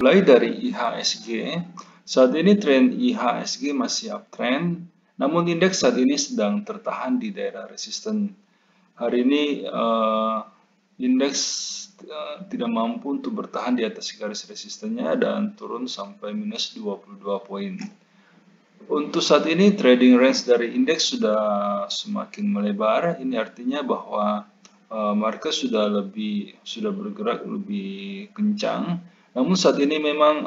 Mulai dari IHSG, saat ini tren IHSG masih uptrend, namun indeks saat ini sedang tertahan di daerah resisten. Hari ini indeks tidak mampu untuk bertahan di atas garis resistennya dan turun sampai minus 22 poin. Untuk saat ini trading range dari indeks sudah semakin melebar. Ini artinya bahwa market sudah bergerak lebih kencang. Namun saat ini memang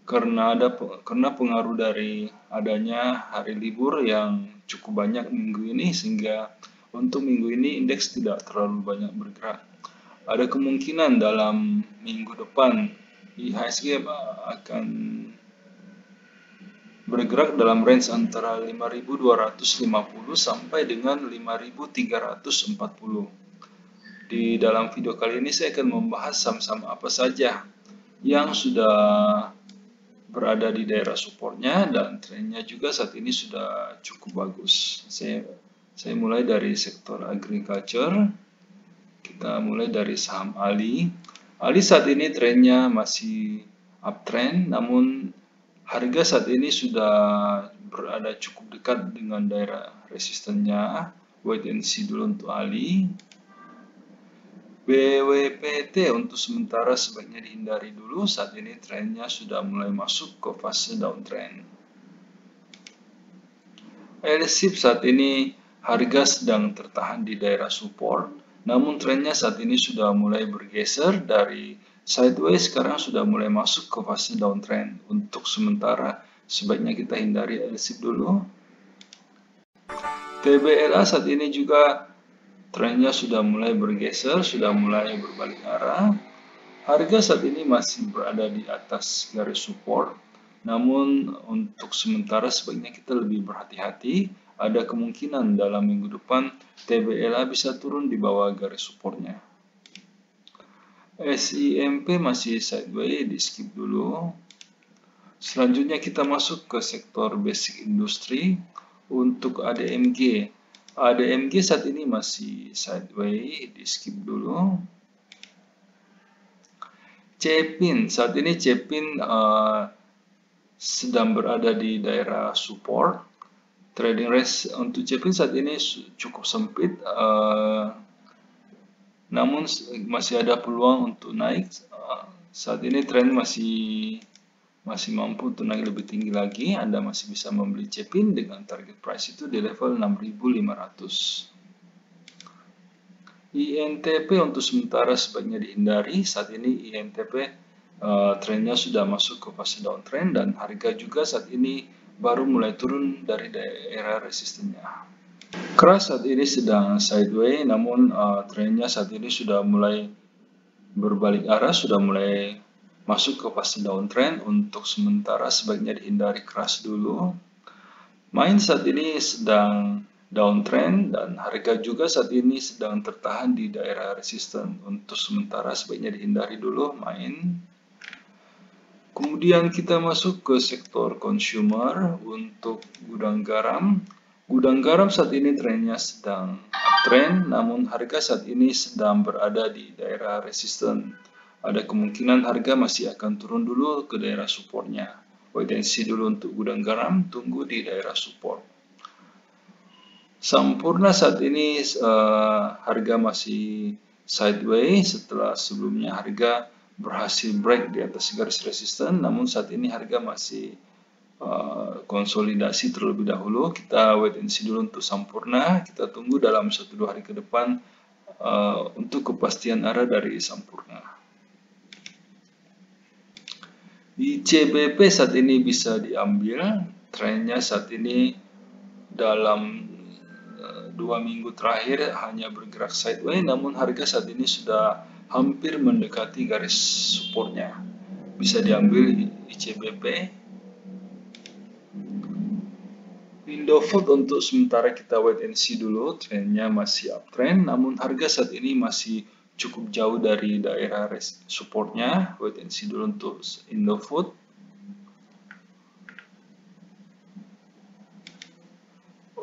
karena pengaruh dari adanya hari libur yang cukup banyak minggu ini, sehingga untuk minggu ini indeks tidak terlalu banyak bergerak. Ada kemungkinan dalam minggu depan IHSG akan bergerak dalam range antara 5.250 sampai dengan 5.340. Di dalam video kali ini saya akan membahas saham-saham apa saja yang sudah berada di daerah supportnya dan trennya juga saat ini sudah cukup bagus. Saya mulai dari sektor agriculture. Kita mulai dari saham Ali. Ali saat ini trennya masih uptrend, namun harga saat ini sudah berada cukup dekat dengan daerah resistennya. Wait and see dulu untuk Ali. BWPT untuk sementara sebaiknya dihindari dulu, saat ini trennya sudah mulai masuk ke fase downtrend. LSIP saat ini harga sedang tertahan di daerah support, namun trennya saat ini sudah mulai bergeser dari sideways, sekarang sudah mulai masuk ke fase downtrend. Untuk sementara sebaiknya kita hindari LSIP dulu. TBLA saat ini juga trennya sudah mulai bergeser, sudah mulai berbalik arah. Harga saat ini masih berada di atas garis support, namun untuk sementara sebaiknya kita lebih berhati-hati. Ada kemungkinan dalam minggu depan TBLA bisa turun di bawah garis supportnya. SIMP masih sideways, di skip dulu. Selanjutnya kita masuk ke sektor basic industry. Untuk ADMG. ADMG saat ini masih sideways, di skip dulu. Cepin, saat ini Cepin sedang berada di daerah support. Trading range untuk Cepin saat ini cukup sempit, namun masih ada peluang untuk naik. Saat ini tren masih mampu untuk naik lebih tinggi lagi. Anda masih bisa membeli Cepin dengan target price itu di level 6.500. INTP untuk sementara sebaiknya dihindari. Saat ini INTP trennya sudah masuk ke fase downtrend dan harga juga saat ini baru mulai turun dari daerah resistennya. Keras saat ini sedang sideways, namun trennya saat ini sudah mulai berbalik arah, sudah mulai masuk ke fase downtrend. Untuk sementara sebaiknya dihindari keras dulu. Main saat ini sedang downtrend dan harga juga saat ini sedang tertahan di daerah resisten. Untuk sementara sebaiknya dihindari dulu Main. Kemudian kita masuk ke sektor consumer. Untuk gudang garam. Gudang garam saat ini trennya sedang uptrend, namun harga saat ini sedang berada di daerah resisten. Ada kemungkinan harga masih akan turun dulu ke daerah supportnya. Wait and see dulu untuk gudang garam, tunggu di daerah support. Sampurna saat ini harga masih sideways setelah sebelumnya harga berhasil break di atas garis resisten, namun saat ini harga masih konsolidasi terlebih dahulu. Kita wait and see dulu untuk Sampurna, kita tunggu dalam 1-2 hari ke depan untuk kepastian arah dari Sampurna. ICBP saat ini bisa diambil, trennya saat ini dalam 2 minggu terakhir hanya bergerak sideways, namun harga saat ini sudah hampir mendekati garis supportnya. Bisa diambil ICBP. Indofood untuk sementara kita wait and see dulu, trennya masih uptrend, namun harga saat ini masih cukup jauh dari daerah supportnya. Wait and see dulu untuk Indofood.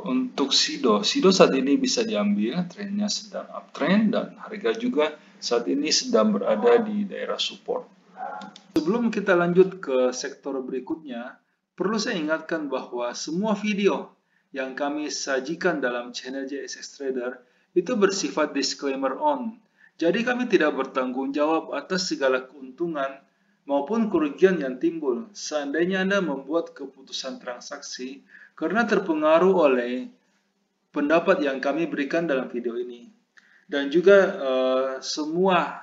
Untuk Sido saat ini bisa diambil, trennya sedang uptrend dan harga juga saat ini sedang berada di daerah support. Sebelum kita lanjut ke sektor berikutnya, perlu saya ingatkan bahwa semua video yang kami sajikan dalam channel JSX Trader itu bersifat disclaimer on. Jadi kami tidak bertanggung jawab atas segala keuntungan maupun kerugian yang timbul seandainya Anda membuat keputusan transaksi karena terpengaruh oleh pendapat yang kami berikan dalam video ini. Dan juga semua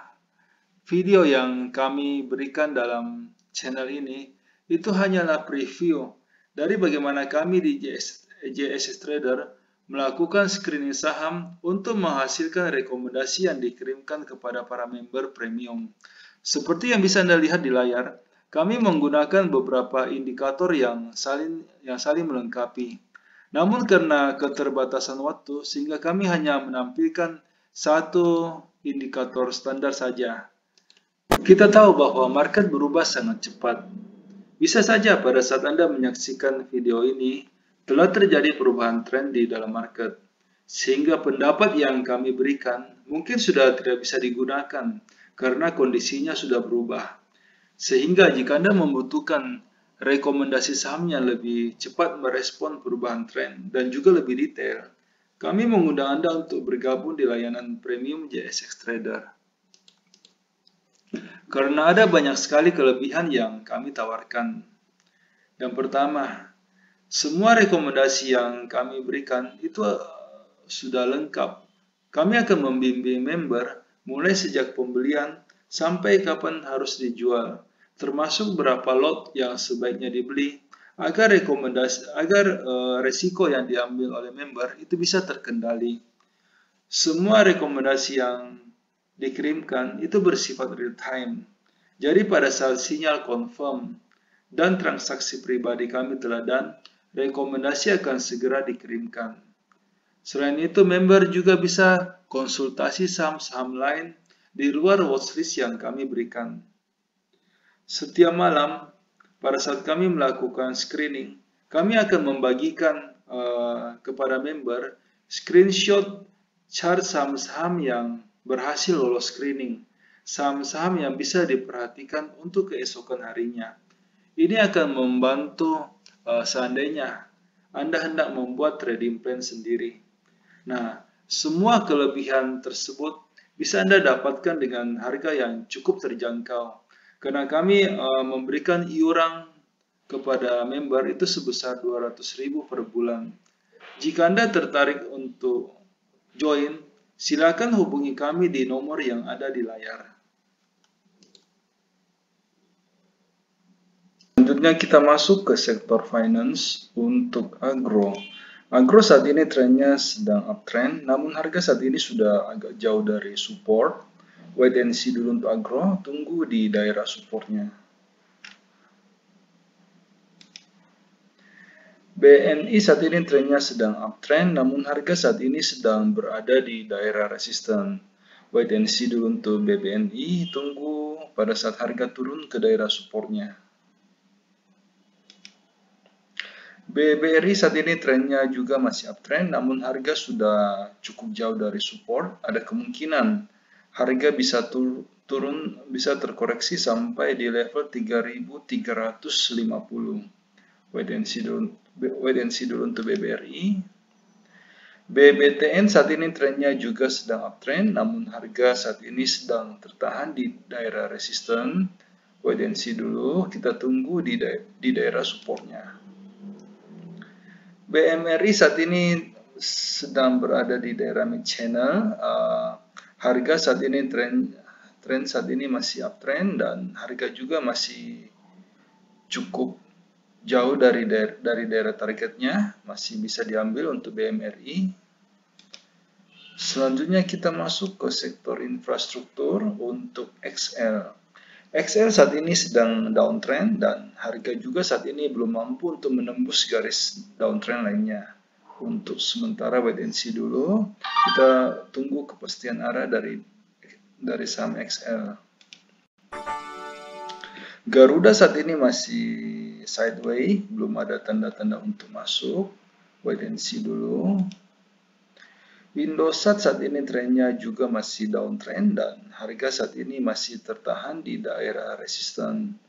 video yang kami berikan dalam channel ini itu hanyalah preview dari bagaimana kami di JSX Trader melakukan screening saham untuk menghasilkan rekomendasi yang dikirimkan kepada para member premium. Seperti yang bisa Anda lihat di layar, kami menggunakan beberapa indikator yang saling melengkapi. Namun karena keterbatasan waktu, sehingga kami hanya menampilkan satu indikator standar saja. Kita tahu bahwa market berubah sangat cepat. Bisa saja pada saat Anda menyaksikan video ini, telah terjadi perubahan tren di dalam market. Sehingga pendapat yang kami berikan mungkin sudah tidak bisa digunakan karena kondisinya sudah berubah. Sehingga jika Anda membutuhkan rekomendasi saham yang lebih cepat merespon perubahan tren dan juga lebih detail, kami mengundang Anda untuk bergabung di layanan premium JSX Trader. Karena ada banyak sekali kelebihan yang kami tawarkan. Yang pertama, semua rekomendasi yang kami berikan itu sudah lengkap. Kami akan membimbing member mulai sejak pembelian sampai kapan harus dijual, termasuk berapa lot yang sebaiknya dibeli agar resiko yang diambil oleh member itu bisa terkendali. Semua rekomendasi yang dikirimkan itu bersifat real time. Jadi pada saat sinyal confirm dan transaksi pribadi kami telah done, rekomendasi akan segera dikirimkan. Selain itu, member juga bisa konsultasi saham-saham lain di luar watchlist yang kami berikan. Setiap malam, pada saat kami melakukan screening, kami akan membagikan kepada member screenshot chart saham-saham yang berhasil lolos screening, saham-saham yang bisa diperhatikan untuk keesokan harinya. Ini akan membantu seandainya Anda hendak membuat trading plan sendiri. Nah, semua kelebihan tersebut bisa Anda dapatkan dengan harga yang cukup terjangkau. Karena kami memberikan iuran kepada member itu sebesar 200.000 per bulan. Jika Anda tertarik untuk join, silakan hubungi kami di nomor yang ada di layar. Selanjutnya kita masuk ke sektor finance untuk agro. Agro saat ini trennya sedang uptrend, namun harga saat ini sudah agak jauh dari support. Wait and see dulu untuk agro, tunggu di daerah supportnya. BNI saat ini trennya sedang uptrend, namun harga saat ini sedang berada di daerah resisten. Wait and see dulu untuk BBNI, tunggu pada saat harga turun ke daerah supportnya. BBRI saat ini trennya juga masih uptrend, namun harga sudah cukup jauh dari support. Ada kemungkinan harga bisa turun, bisa terkoreksi sampai di level 3.350. Wait and see dulu untuk BBRI. BBTN saat ini trennya juga sedang uptrend, namun harga saat ini sedang tertahan di daerah resisten. Wait and see dulu, kita tunggu di daerah supportnya. BMRI saat ini sedang berada di daerah mid channel. Harga saat ini tren saat ini masih uptrend dan harga juga masih cukup jauh dari daerah targetnya, masih bisa diambil untuk BMRI. Selanjutnya kita masuk ke sektor infrastruktur untuk XL. XL saat ini sedang downtrend dan harga juga saat ini belum mampu untuk menembus garis downtrend lainnya. Untuk sementara wait and see dulu, kita tunggu kepastian arah dari saham XL. Garuda saat ini masih sideways, belum ada tanda-tanda untuk masuk. Wait and see dulu. Indosat saat ini trennya juga masih downtrend dan harga saat ini masih tertahan di daerah resisten.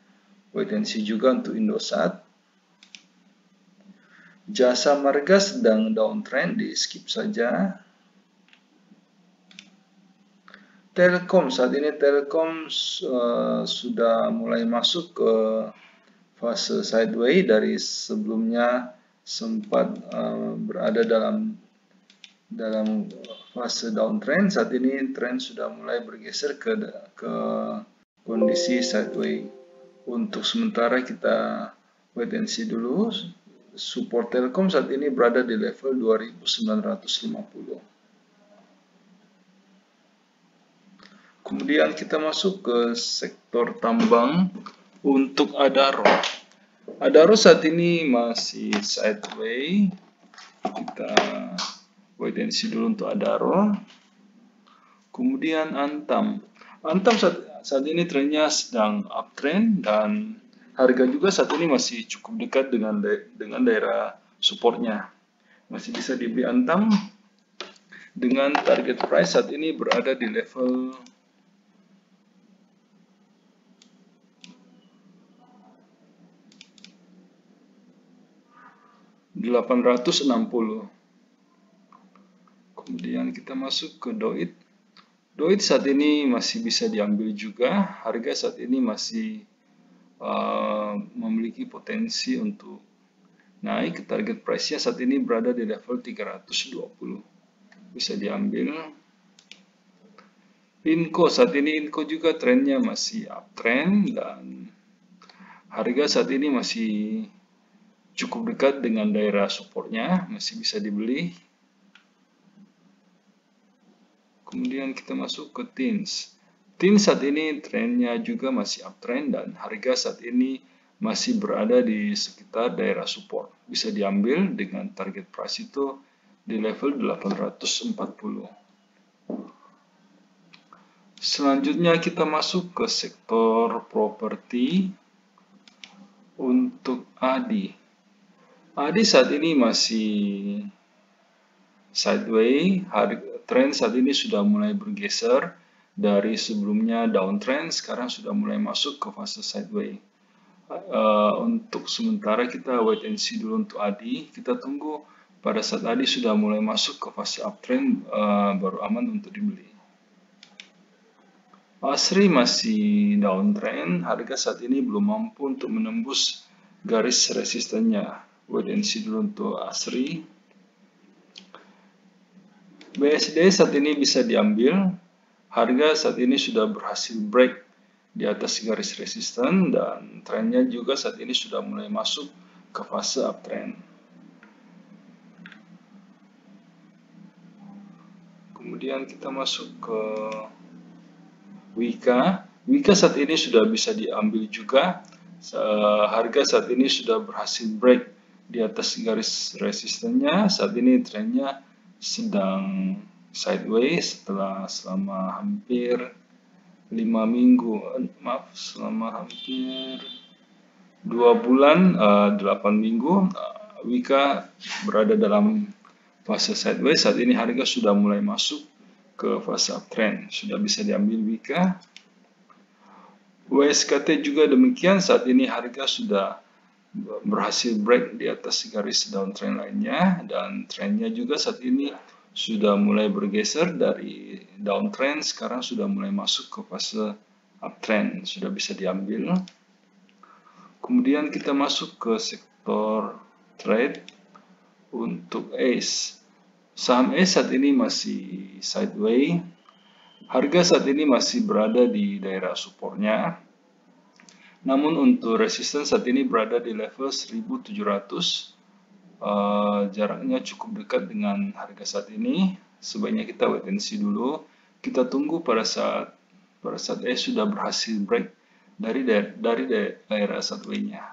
Wait and see juga untuk Indosat. Jasa Marga sedang downtrend, di skip saja. Telkom saat ini sudah mulai masuk ke fase sideways dari sebelumnya sempat berada dalam fase downtrend. Saat ini tren sudah mulai bergeser ke kondisi sideways. Untuk sementara kita wait and see dulu. Support Telkom saat ini berada di level 2950. Kemudian kita masuk ke sektor tambang untuk Adaro. Adaro saat ini masih sideways. Kita wait and see dulu untuk Adaro. Kemudian Antam. Antam saat ini trennya sedang uptrend dan harga juga saat ini masih cukup dekat dengan daerah supportnya. Masih bisa dibeli Antam dengan target price saat ini berada di level 860. Kemudian kita masuk ke Doit. Doit saat ini masih bisa diambil juga. Harga saat ini masih memiliki potensi untuk naik. Target price-nya saat ini berada di level 320. Bisa diambil. Inco saat ini juga trennya masih uptrend dan harga saat ini masih cukup dekat dengan daerah supportnya, masih bisa dibeli. Kemudian kita masuk ke TINS. TINS saat ini trennya juga masih uptrend dan harga saat ini masih berada di sekitar daerah support. Bisa diambil dengan target price itu di level 840. Selanjutnya kita masuk ke sektor properti untuk ADI. ADI saat ini masih sideways. Tren saat ini sudah mulai bergeser dari sebelumnya downtrend, sekarang sudah mulai masuk ke fase sideways. Untuk sementara kita wait and see dulu untuk ADI. Kita tunggu pada saat ADI sudah mulai masuk ke fase uptrend, baru aman untuk dibeli. ASRI masih downtrend, harga saat ini belum mampu untuk menembus garis resistennya. Wait and see dulu untuk ASRI. BSD saat ini bisa diambil. Harga saat ini sudah berhasil break di atas garis resisten dan trennya juga saat ini sudah mulai masuk ke fase uptrend. Kemudian kita masuk ke Wika. Wika saat ini sudah bisa diambil juga. Harga saat ini sudah berhasil break di atas garis resistennya. Saat ini trennya sedang sideways selama hampir 5 minggu, selama hampir 2 bulan, 8 minggu, Wika berada dalam fase sideways. Saat ini harga sudah mulai masuk ke fase uptrend, sudah bisa diambil Wika. WSKT juga demikian, saat ini harga sudah berhasil break di atas garis downtrend lainnya dan trennya juga saat ini sudah mulai bergeser dari downtrend, sekarang sudah mulai masuk ke fase uptrend, sudah bisa diambil. Kemudian kita masuk ke sektor trade untuk ACE. Saham ACE saat ini masih sideways. Harga saat ini masih berada di daerah supportnya. Namun untuk resisten saat ini berada di level 1700. Jaraknya cukup dekat dengan harga saat ini. Sebaiknya kita wait and see dulu. Kita tunggu pada saat sudah berhasil break dari daerah sideways-nya.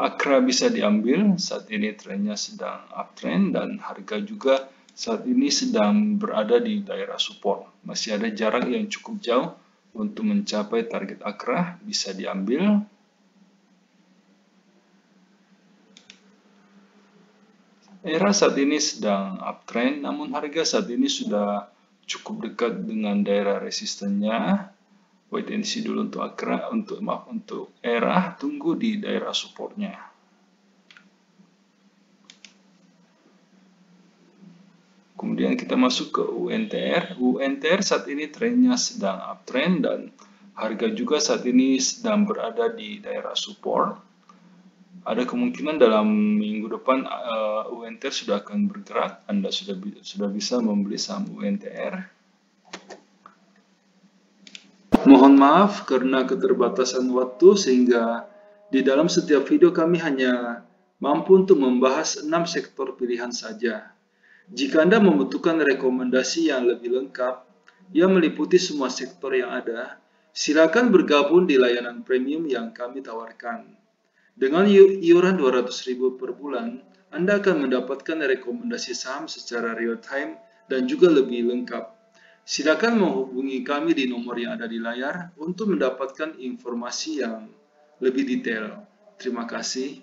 Akra bisa diambil, saat ini trennya sedang uptrend dan harga juga saat ini sedang berada di daerah support. Masih ada jarak yang cukup jauh untuk mencapai target Akra, bisa diambil. ERA saat ini sedang uptrend, namun harga saat ini sudah cukup dekat dengan daerah resistennya. Wait and see dulu untuk ERA, tunggu di daerah supportnya. Kemudian kita masuk ke UNTR. UNTR saat ini trennya sedang uptrend dan harga juga saat ini sedang berada di daerah support. Ada kemungkinan dalam minggu depan UNTR sudah akan bergerak. Anda sudah bisa membeli saham UNTR. Mohon maaf karena keterbatasan waktu sehingga di dalam setiap video kami hanya mampu untuk membahas 6 sektor pilihan saja. Jika Anda membutuhkan rekomendasi yang lebih lengkap, yang meliputi semua sektor yang ada, silakan bergabung di layanan premium yang kami tawarkan. Dengan iuran 200.000 per bulan, Anda akan mendapatkan rekomendasi saham secara real time dan juga lebih lengkap. Silakan menghubungi kami di nomor yang ada di layar untuk mendapatkan informasi yang lebih detail. Terima kasih.